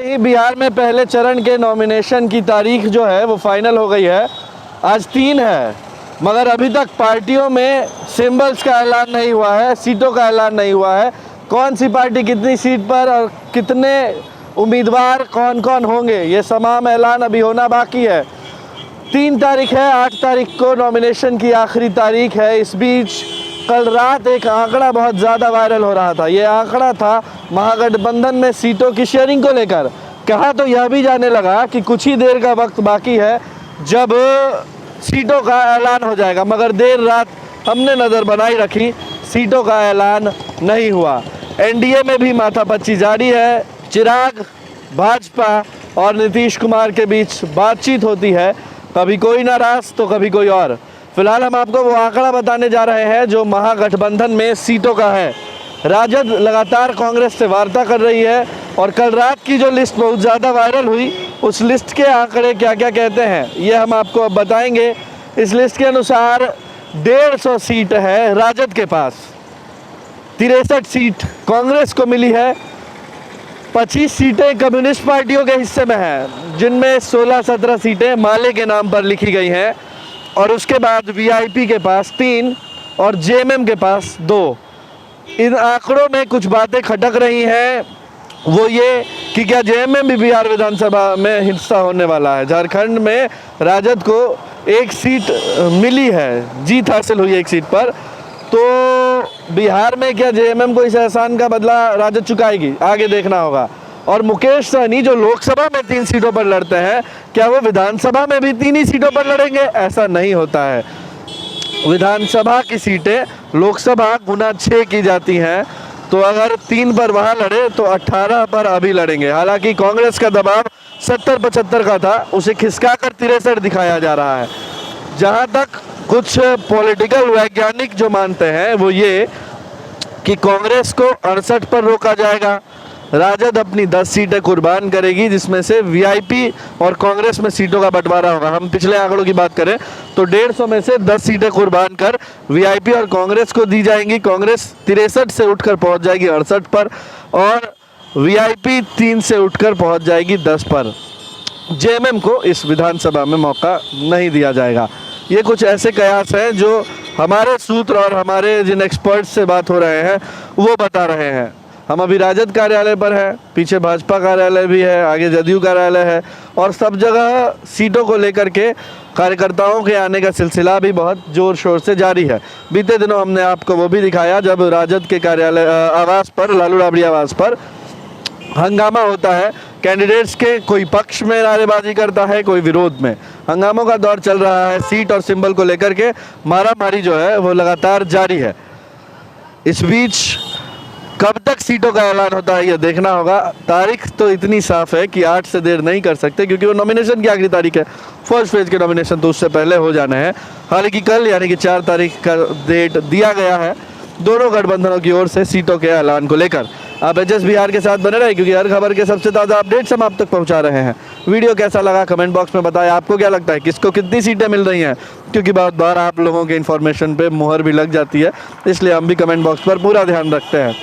ही बिहार में पहले चरण के नॉमिनेशन की तारीख जो है वो फाइनल हो गई है। आज 3 है, मगर अभी तक पार्टियों में सिंबल्स का ऐलान नहीं हुआ है, सीटों का ऐलान नहीं हुआ है। कौन सी पार्टी कितनी सीट पर और कितने उम्मीदवार कौन कौन होंगे, ये तमाम ऐलान अभी होना बाकी है। 3 तारीख है, 8 तारीख को नॉमिनेशन की आखिरी तारीख है। इस बीच कल रात एक आंकड़ा बहुत ज़्यादा वायरल हो रहा था। ये आंकड़ा था महागठबंधन में सीटों की शेयरिंग को लेकर। कहा तो यह भी जाने लगा कि कुछ ही देर का वक्त बाकी है जब सीटों का ऐलान हो जाएगा, मगर देर रात हमने नज़र बनाई रखी, सीटों का ऐलान नहीं हुआ। एनडीए में भी माथापच्ची जारी है। चिराग, भाजपा और नीतीश कुमार के बीच बातचीत होती है, कभी कोई नाराज़ तो कभी कोई और। फिलहाल हम आपको वो आंकड़ा बताने जा रहे हैं जो महागठबंधन में सीटों का है। राजद लगातार कांग्रेस से वार्ता कर रही है और कल रात की जो लिस्ट बहुत ज़्यादा वायरल हुई, उस लिस्ट के आंकड़े क्या क्या कहते हैं ये हम आपको अब बताएंगे। इस लिस्ट के अनुसार 150 सीट है राजद के पास, 63 सीट कांग्रेस को मिली है, 25 सीटें कम्युनिस्ट पार्टियों के हिस्से में हैं, जिनमें 16-17 सीटें माले के नाम पर लिखी गई हैं, और उसके बाद वीआईपी के पास 3 और जेएमएम के पास 2। इन आंकड़ों में कुछ बातें खटक रही हैं, वो ये कि क्या जेएमएम भी बिहार विधानसभा में हिस्सा होने वाला है। झारखंड में राजद को 1 सीट मिली है, जीत हासिल हुई है 1 सीट पर, तो बिहार में क्या जेएमएम को इस एहसान का बदला राजद चुकाएगी, आगे देखना होगा। और मुकेश सहनी जो लोकसभा में 3 सीटों पर लड़ते हैं, क्या वो विधानसभा में भी 3 ही सीटों पर लड़ेंगे? ऐसा नहीं होता है। विधानसभा की सीटें लोकसभा गुना 6 की जाती हैं, तो अगर 3 पर वहाँ लड़े तो 18 पर अभी लड़ेंगे। हालांकि कांग्रेस का दबाव 70-75 का था, उसे खिसकाकर 63 दिखाया जा रहा है। जहाँ तक कुछ पॉलिटिकल वैज्ञानिक जो मानते हैं वो ये कि कांग्रेस को 68 पर रोका जाएगा, राजद अपनी 10 सीटें कुर्बान करेगी, जिसमें से वीआईपी और कांग्रेस में सीटों का बंटवारा होगा। हम पिछले आंकड़ों की बात करें तो 150 में से 10 सीटें कुर्बान कर वीआईपी और कांग्रेस को दी जाएंगी। कांग्रेस 63 से उठकर पहुंच जाएगी 68 पर और वीआईपी 3 से उठकर पहुंच जाएगी 10 पर। जेएमएम को इस विधानसभा में मौका नहीं दिया जाएगा। ये कुछ ऐसे कयास हैं जो हमारे सूत्र और हमारे जिन एक्सपर्ट्स से बात हो रहे हैं वो बता रहे हैं। हम अभी राजद कार्यालय पर हैं, पीछे भाजपा कार्यालय भी है, आगे जदयू कार्यालय है, और सब जगह सीटों को लेकर के कार्यकर्ताओं के आने का सिलसिला भी बहुत ज़ोर शोर से जारी है। बीते दिनों हमने आपको वो भी दिखाया जब राजद के कार्यालय आवास पर, लालू राबड़ी आवास पर हंगामा होता है। कैंडिडेट्स के कोई पक्ष में नारेबाजी करता है, कोई विरोध में। हंगामों का दौर चल रहा है। सीट और सिंबल को लेकर के मारामारी जो है वो लगातार जारी है। इस बीच कब तक सीटों का ऐलान होता है ये देखना होगा। तारीख तो इतनी साफ है कि 8 से देर नहीं कर सकते, क्योंकि वो नॉमिनेशन की आखिरी तारीख है। फर्स्ट फेज के नॉमिनेशन तो उससे पहले हो जाने हैं। हालांकि कल यानी कि 4 तारीख का डेट दिया गया है दोनों गठबंधनों की ओर से सीटों के ऐलान को लेकर। आप एचएस बिहार के साथ बने रहे, क्योंकि हर खबर के सबसे ताज़ा अपडेट्स हम आप तक पहुंचा रहे हैं। वीडियो कैसा लगा कमेंट बॉक्स में बताएं। आपको क्या लगता है किसको कितनी सीटें मिल रही हैं, क्योंकि बहुत बार आप लोगों के इन्फॉर्मेशन पे मुहर भी लग जाती है, इसलिए हम भी कमेंट बॉक्स पर पूरा ध्यान रखते हैं।